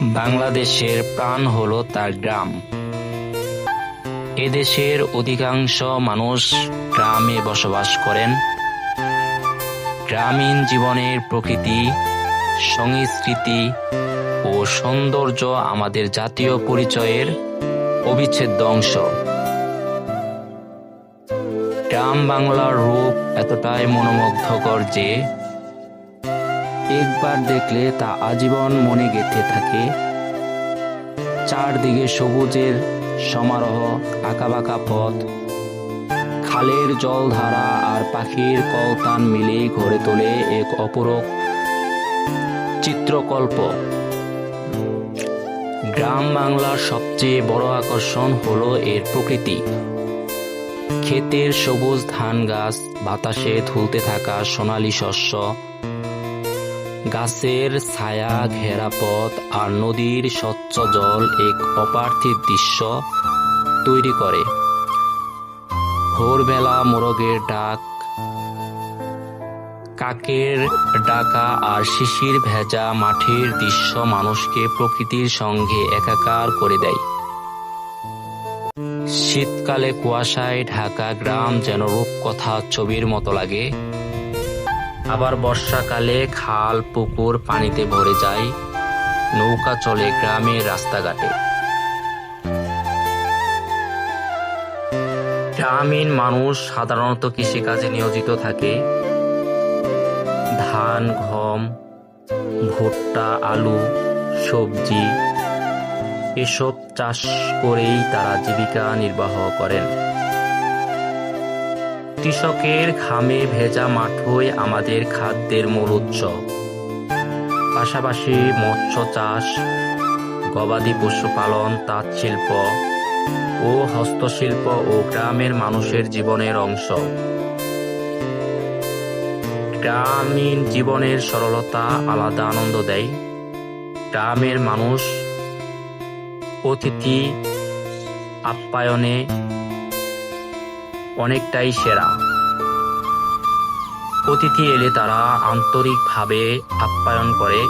বাংলাদেশের প্রাণ হলো তার গ্রাম। এদেশের অধিকাংশ মানুষ গ্রামে বসবাস করেন। গ্রামীণ জীবনের প্রকৃতি, সংস্কৃতি ও সৌন্দর্য আমাদের জাতীয় পরিচয়ের অবিচ্ছেদ্য অংশ। গ্রাম বাংলার রূপ এতটাই মনোমুগ্ধকর যে একবার দেখলে তা আজীবন মনে গেঁথে থাকে। চারদিকে সবুজের সমারোহ, আঁকাবাঁকা পথ, খালের জলধারা আর পাখির কলতান মিলে গড়ে তোলে এক অপরূপ চিত্রকল্প। গ্রাম বাংলার সবচেয়ে বড় আকর্ষণ হলো এর প্রকৃতি। ক্ষেতের সবুজ ধান গাছ, বাতাসে ধুলতে থাকা সোনালী শস্য, গাছের ছায়া ঘেরা পথ আর নদীর স্বচ্ছ জল এক অপার্থিব দৃশ্য তৈরি করে। ভোরবেলা মোরগের ডাক, কাকের ডাকা আর শিশির ভেজা মাঠের দৃশ্য মানুষকে প্রকৃতির সঙ্গে একাকার করে দেয়। শীতকালে কুয়াশায় ঢাকা গ্রাম যেন রূপকথা ছবির মতো লাগে। আবার বর্ষাকালে খাল পুকুর পানিতে ভরে যায়, নৌকা চলে গ্রামের রাস্তাঘাটে। গ্রামীণ মানুষ সাধারণত কৃষিকাজে নিয়োজিত থাকে। ধান, গম, ভুট্টা, আলু, সবজি এসব চাষ করেই তারা জীবিকা নির্বাহ করেন। কৃষকের ঘামে ভেজা মাঠই আমাদের খাদ্যের মূল উৎস। পাশাপাশি মৎস্য চাষ, গবাদি পশুপালন, তাঁত শিল্প ও হস্তশিল্প ও গ্রামের মানুষের জীবনের অংশ। গ্রামীণ জীবনের সরলতা আলাদা আনন্দ দেয়। গ্রামের মানুষ অতিথি আপ্যায়নে অনেকটাই সেরা। অতিথি এলে তারা আন্তরিকভাবে আপ্যায়ন করে।